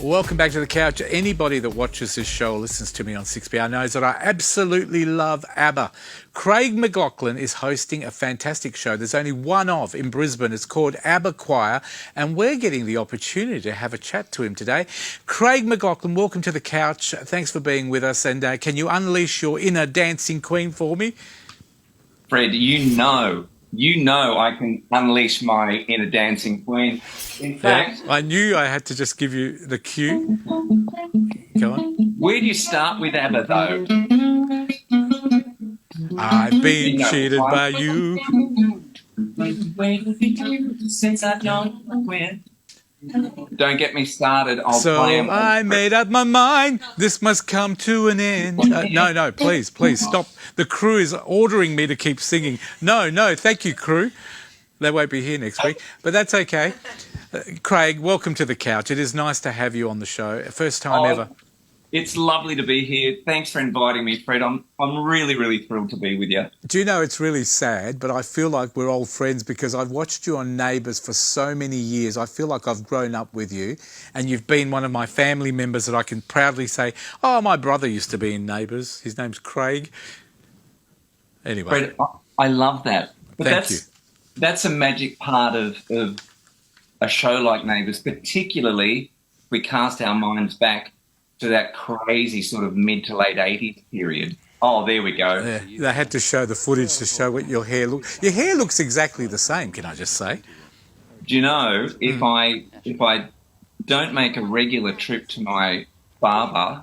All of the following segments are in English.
Welcome back to the couch. Anybody that watches this show or listens to me on 6PR knows that I absolutely love ABBA. Craig McLachlan is hosting a fantastic show. There's only one of in Brisbane. It's called ABBA CHOIR, and we're getting the opportunity to have a chat to him today. Craig McLachlan, welcome to the couch. Thanks for being with us, and can you unleash your inner dancing queen for me? Fred, you know I can unleash my inner dancing queen. In fact, I knew I had to just give you the cue. Go on. Where do you start with ABBA, though? I've been cheated by you. Don't get me started. So I made up my mind. This must come to an end. No, please stop. The crew is ordering me to keep singing. No, thank you, crew. They won't be here next week, but that's okay. Craig, welcome to the couch. It is nice to have you on the show. First time ever. It's lovely to be here. Thanks for inviting me, Fred. I'm really thrilled to be with you. Do you know, it's really sad, but I feel like we're old friends because I've watched you on Neighbours for so many years. I feel like I've grown up with you, and you've been one of my family members that I can proudly say, oh, my brother used to be in Neighbours. His name's Craig. Anyway. Fred, I love that. But Thank you. That's a magic part of a show like Neighbours, particularly if we cast our minds back to that crazy sort of mid to late 80s period. Oh, there we go. Yeah, they had to show the footage to show what your hair looks. Your hair looks exactly the same, can I just say? Do you know, if I don't make a regular trip to my barber,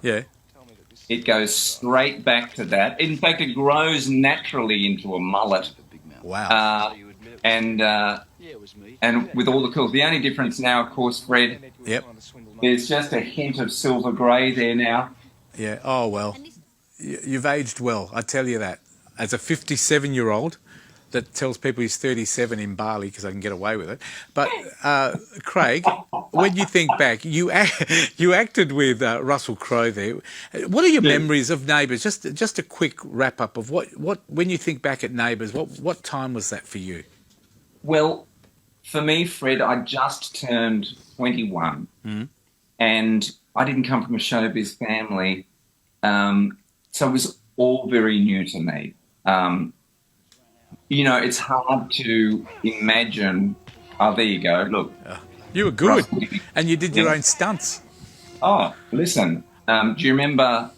it goes straight back to that. In fact, it grows naturally into a mullet. Wow. And with all the curls. The only difference now, of course, Fred, there's just a hint of silver grey there now. Yeah, oh, well, you've aged well, I tell you that. As a 57-year-old that tells people he's 37 in Bali because I can get away with it. But, Craig, when you think back, you acted with Russell Crowe there. What are your memories of Neighbours? Just a quick wrap-up of what when you think back at Neighbours, what time was that for you? Well, for me, Fred, I just turned 21, and I didn't come from a showbiz family, so it was all very new to me. You know, it's hard to imagine. Oh, there you go. Look. You were good, and you did your own stunts. Oh, listen, do you remember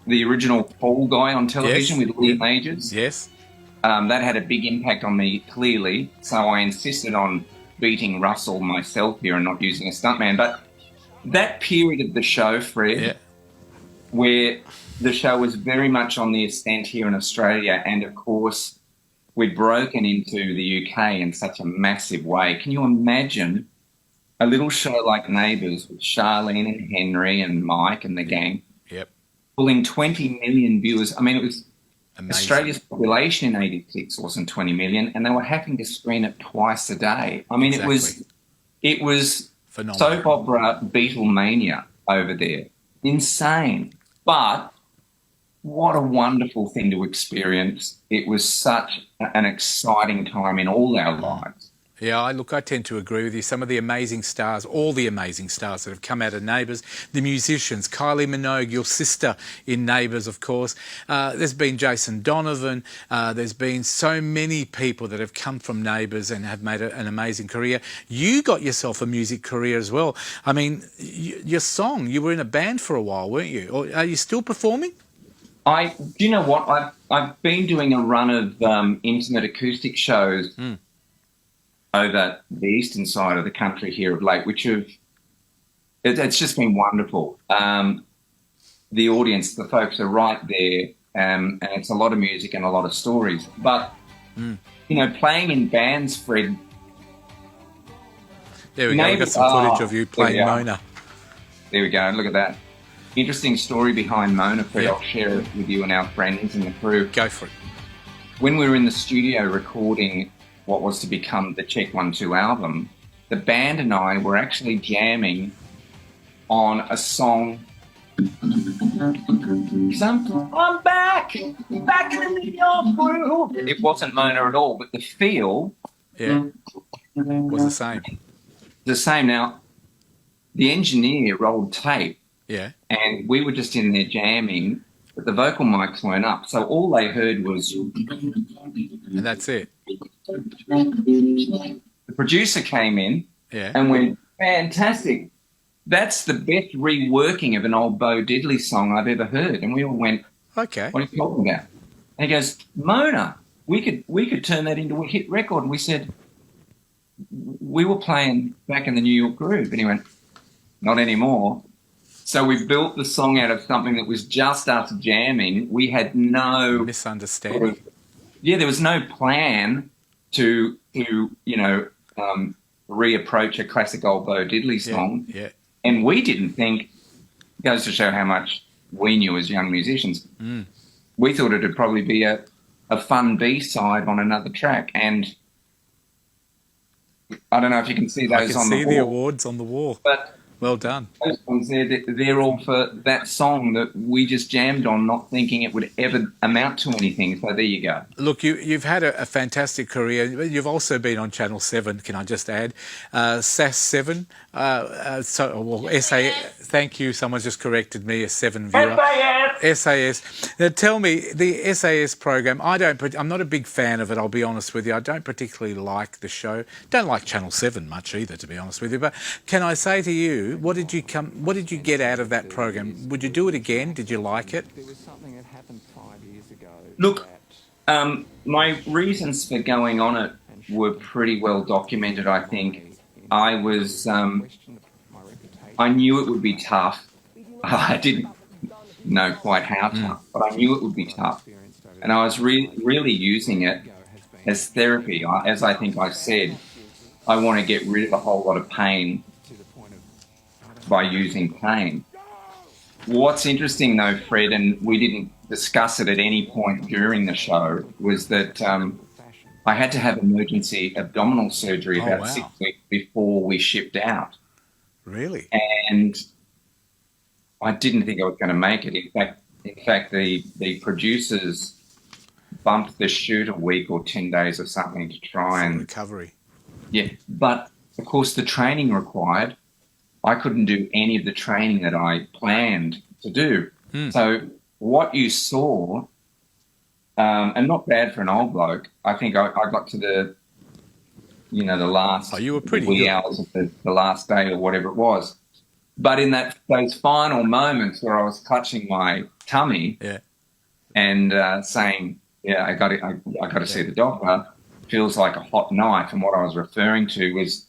the original Paul guy on television with Lee Majors? Yes. That had a big impact on me, clearly, so I insisted on beating Russell myself here and not using a stuntman. But that period of the show, Fred, where the show was very much on the ascent here in Australia, and, of course, we'd broken into the UK in such a massive way. Can you imagine a little show like Neighbours with Charlene and Henry and Mike and the gang pulling 20 million viewers? I mean, it was... Amazing. Australia's population in 86 wasn't 20 million, and they were having to screen it twice a day. I mean, it was phenomenal. Soap opera Beatlemania over there. Insane. But what a wonderful thing to experience. It was such an exciting time in all our lives. Yeah, I tend to agree with you. Some of the amazing stars, all the amazing stars that have come out of Neighbours, the musicians, Kylie Minogue, your sister in Neighbours, of course. There's been Jason Donovan. There's been so many people that have come from Neighbours and have made an amazing career. You got yourself a music career as well. I mean, your song, you were in a band for a while, weren't you? Or are you still performing? Do you know what? I've been doing a run of intimate acoustic shows over the eastern side of the country here of late, which it's just been wonderful. The audience, the folks are right there, and it's a lot of music and a lot of stories. But, you know, playing in bands, Fred... There we go, we've got some footage of you playing Mona. There we go, look at that. Interesting story behind Mona, Fred. I'll share it with you and our friends and the crew. Go for it. When we were in the studio recording what was to become the Check 1 2 album, the band and I were actually jamming on a song. I'm back in the old world. It wasn't Mona at all, but the feel was the same. The same. Now, the engineer rolled tape, Yeah. and we were just in there jamming, but the vocal mics weren't up. So all they heard was... And that's it. The producer came in Yeah. and went, fantastic. That's the best reworking of an old Bo Diddley song I've ever heard. And we all went, Okay. what are you talking about? And he goes, Mona, we could turn that into a hit record. And we said, we were playing back in the New York Groove. And he went, not anymore. So we built the song out of something that was just us jamming. We had no misunderstanding. There was no plan to reapproach a classic old Bo Diddley song. Yeah. And we didn't think, goes to show how much we knew as young musicians. We thought it'd probably be a fun B-side on another track. And I don't know if you can see those on the wall. I can see the awards on the wall. But well done. those ones there, they're all for that song that we just jammed on, not thinking it would ever amount to anything. So there you go. Look, you've had a fantastic career. You've also been on Channel 7, can I just add? SAS 7. SAS. Thank you. Someone's just corrected me, a 7 viewer. SAS. Now tell me, the SAS program, I'm not a big fan of it, I'll be honest with you. I don't particularly like the show. Don't like Channel 7 much either, to be honest with you. But can I say to you, what did you get out of that program? Would you do it again? Did you like it? There was something that happened 5 years ago. Look, my reasons for going on it were pretty well documented, I think. I knew it would be tough. I didn't know quite how tough, but I knew it would be tough. And I was really using it as therapy. As I think I said, I want to get rid of a whole lot of pain by using pain. What's interesting though, Fred, and we didn't discuss it at any point during the show, was that I had to have emergency abdominal surgery about 6 weeks before we shipped out. Really? And I didn't think I was going to make it. In fact, the producers bumped the shoot a week or 10 days or something to try and recovery. Yeah, but of course the training required, I couldn't do any of the training that I planned to do. So what you saw, and not bad for an old bloke, I think I got to the last you were pretty wee good. hours of the last day or whatever it was. But in those final moments where I was clutching my tummy and saying, I got to see the doctor, feels like a hot knife. And what I was referring to was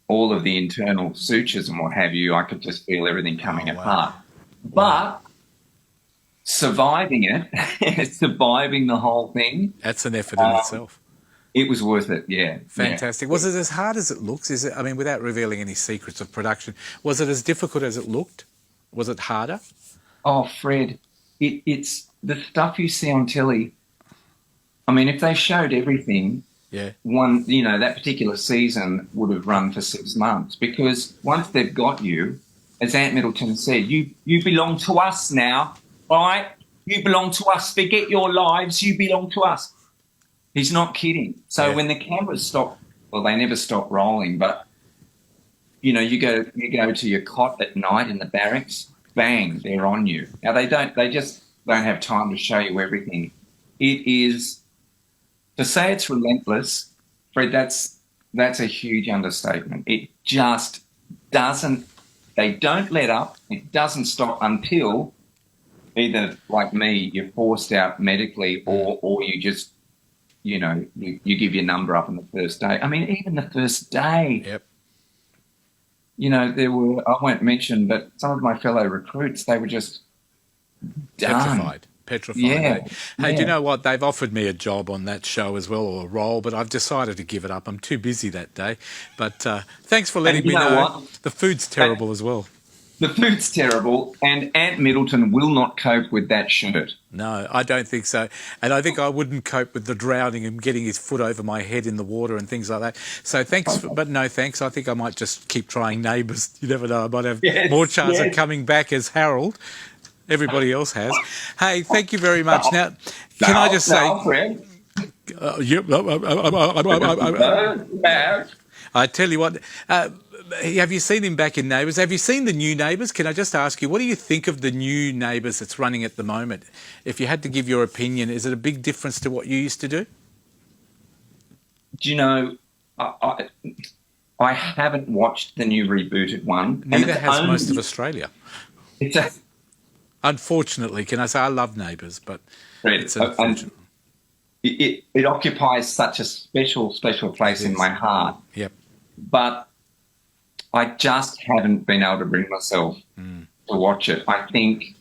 all of the internal sutures and what have you. I could just feel everything coming apart. But surviving it, surviving the whole thing. That's an effort in itself. It was worth it, yeah. Fantastic. Was it as hard as it looks? Without revealing any secrets of production, was it as difficult as it looked? Was it harder? Oh, Fred, it's the stuff you see on telly. I mean, if they showed everything, that particular season would have run for 6 months, because once they've got you, as Ant Middleton said, you belong to us now, all right? You belong to us. Forget your lives. You belong to us. He's not kidding. So when the cameras stop, well, they never stop rolling, but you go to your cot at night in the barracks, bang, they're on you. Now they just don't have time to show you everything. It is, to say it's relentless, Fred, that's a huge understatement. It just doesn't, they don't let up. It doesn't stop until either, like me, you're forced out medically or you just, you give your number up on the first day. I mean, even the first day. Yep. There were, I won't mention, but some of my fellow recruits, they were just done. Petrified. Yeah. Hey, do you know what? They've offered me a job on that show as well, or a role, but I've decided to give it up. I'm too busy that day. But thanks for letting me know. What? The food's terrible as well. The food's terrible, and Ant Middleton will not cope with that shirt. No, I don't think so. And I think I wouldn't cope with the drowning and getting his foot over my head in the water and things like that. So thanks, but no thanks. I think I might just keep trying Neighbours. You never know. I might have more chance of coming back as Harold. Everybody else has. Hey, thank you very much. Now, can I just say... Fred. I tell you what, have you seen him back in Neighbours? Have you seen the new Neighbours? Can I just ask you, what do you think of the new Neighbours that's running at the moment? If you had to give your opinion, is it a big difference to what you used to do? Do you know, I haven't watched the new rebooted one. Neither has most of Australia. It's a, Unfortunately, can I say I love Neighbours, but it's unfortunate. It occupies such a special place in my heart. Yep. But I just haven't been able to bring myself to watch it. I think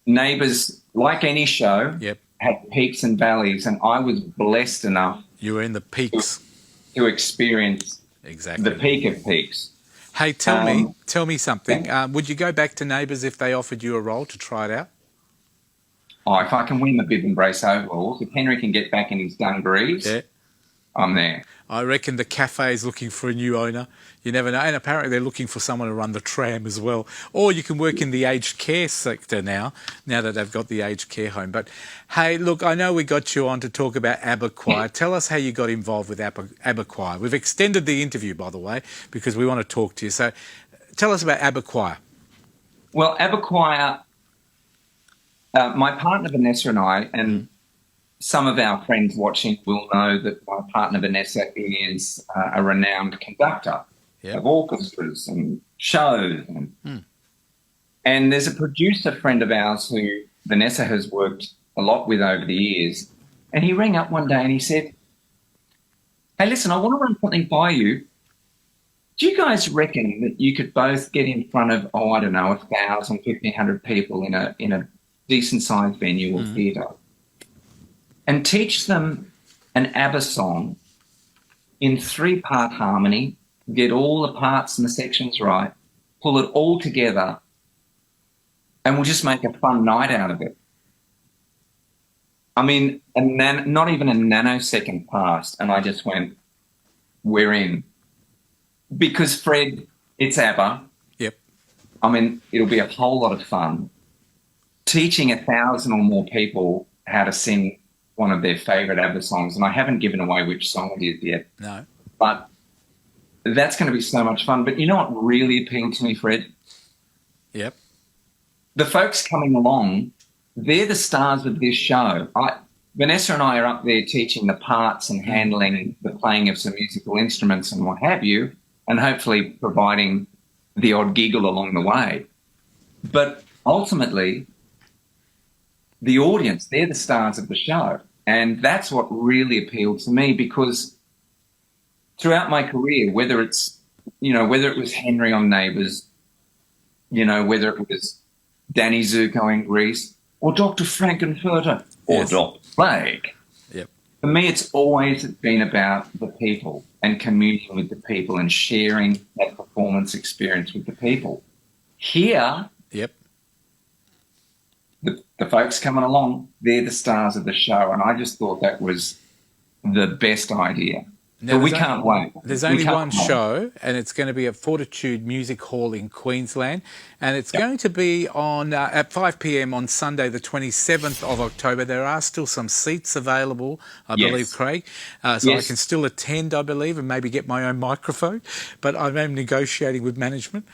Neighbours, like any show, Yep. had peaks and valleys, and I was blessed enough You were in the peaks. to experience Exactly. the peak of peaks. Hey, tell me something. Would you go back to Neighbours if they offered you a role to try it out? Oh, if I can win the bib and brace overalls, if Henry can get back in his dungarees, Yeah. I'm there. I reckon the cafe is looking for a new owner. You never know. And apparently they're looking for someone to run the tram as well. Or you can work in the aged care sector now that they've got the aged care home. But, hey, look, I know we got you on to talk about ABBA Choir. Tell us how you got involved with ABBA Choir. We've extended the interview, by the way, because we want to talk to you. So tell us about ABBA Choir. Well, ABBA Choir, my partner Vanessa and I, and some of our friends watching will know that my partner Vanessa is a renowned conductor of orchestras and shows. And there's a producer friend of ours who Vanessa has worked a lot with over the years. And he rang up one day and he said, hey, listen, I want to run something by you. Do you guys reckon that you could both get in front of, 1,000, 1,500 people in a decent-sized venue or theatre and teach them an ABBA song in 3-part harmony, get all the parts and the sections right, pull it all together, and we'll just make a fun night out of it? I mean, not even a nanosecond passed, and I just went, we're in. Because, Fred, it's ABBA. Yep. I mean, it'll be a whole lot of fun. Teaching 1,000 or more people how to sing one of their favourite ABBA songs, and I haven't given away which song it is yet. No. But that's going to be so much fun. But you know what really appealed to me, Fred? Yep. The folks coming along, they're the stars of this show. Vanessa and I are up there teaching the parts and handling the playing of some musical instruments and what have you, and hopefully providing the odd giggle along the way. But ultimately, the audience, they're the stars of the show. And that's what really appealed to me, because throughout my career, whether it was Henry on Neighbours, whether it was Danny Zuko in Greece, or Dr. Frankenfurter, or Dr. Plague. Yep. For me, it's always been about the people and communing with the people and sharing that performance experience with the people. Here, yep, the folks coming along, they're the stars of the show, and I just thought that was the best idea. Now, but we can't wait. There's only one show, and it's going to be at Fortitude Music Hall in Queensland, and it's going to be on at 5 p.m. on Sunday, the 27th of October. There are still some seats available, I believe, Craig, so I can still attend, I believe, and maybe get my own microphone, but I am negotiating with management.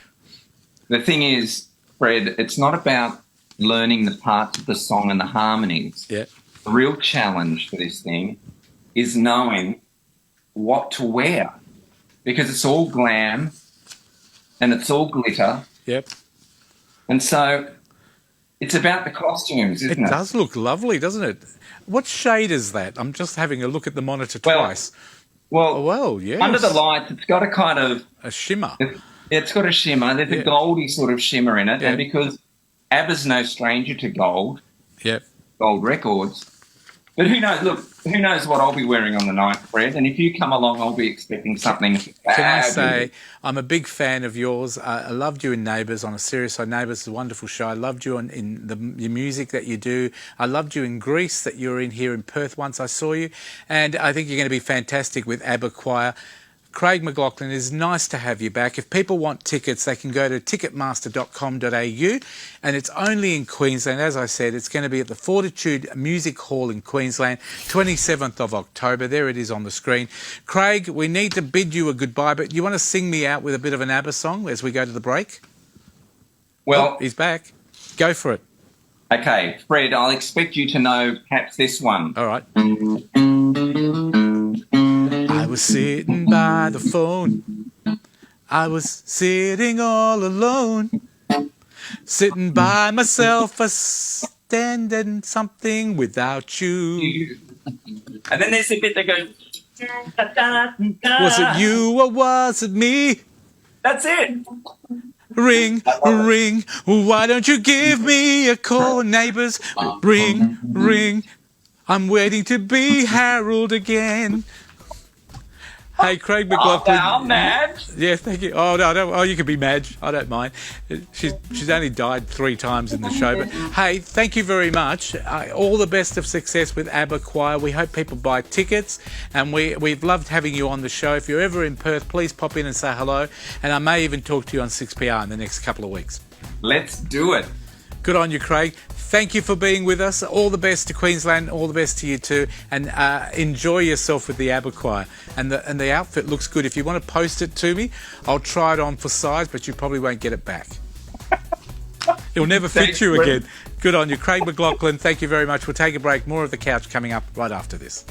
The thing is, Fred, it's not about learning the parts of the song and the harmonies. Yeah. The real challenge for this thing is knowing what to wear, because it's all glam and it's all glitter. Yep. And so it's about the costumes, isn't it? It does look lovely, doesn't it? What shade is that? I'm just having a look at the monitor twice. Well, yes. Under the lights, it's got a kind of... a shimmer. It's got a shimmer. There's a goldy sort of shimmer in it. And because ABBA's no stranger to gold, gold records. But who knows? Look, who knows what I'll be wearing on the night, Fred? And if you come along, I'll be expecting something fabulous. Can I say, I'm a big fan of yours. I loved you in Neighbours. On a serious side, Neighbours is a wonderful show. I loved you in your music that you do. I loved you in Greece, that you were in here in Perth once I saw you. And I think you're going to be fantastic with ABBA Choir. Craig McLachlan, it is nice to have you back. If people want tickets, they can go to ticketmaster.com.au, and it's only in Queensland. As I said, it's going to be at the Fortitude Music Hall in Queensland, 27th of October. There it is on the screen. Craig, we need to bid you a goodbye, but you want to sing me out with a bit of an ABBA song as we go to the break? Well, he's back. Go for it. Okay, Fred, I'll expect you to know perhaps this one. All right. I was sitting by the phone. I was sitting all alone. Sitting by myself, a standing something without you. And then there's a bit that goes... Was it you or was it me? That's it. Ring, ring, why don't you give me a call, neighbours? Ring, ring, I'm waiting to be Harold again. Hey, Craig McLachlan. Oh, now, Madge. Yeah, thank you. Oh, no, don't, oh, you can be Madge. I don't mind. She's only died 3 times in the show. But, hey, thank you very much. All the best of success with ABBA Choir. We hope people buy tickets. And we've loved having you on the show. If you're ever in Perth, please pop in and say hello. And I may even talk to you on 6PR in the next couple of weeks. Let's do it. Good on you, Craig. Thank you for being with us. All the best to Queensland. All the best to you too. And enjoy yourself with the ABBA Choir. And the outfit looks good. If you want to post it to me, I'll try it on for size, but you probably won't get it back. It'll never fit you again. Good on you, Craig McLachlan. Thank you very much. We'll take a break. More of The Couch coming up right after this.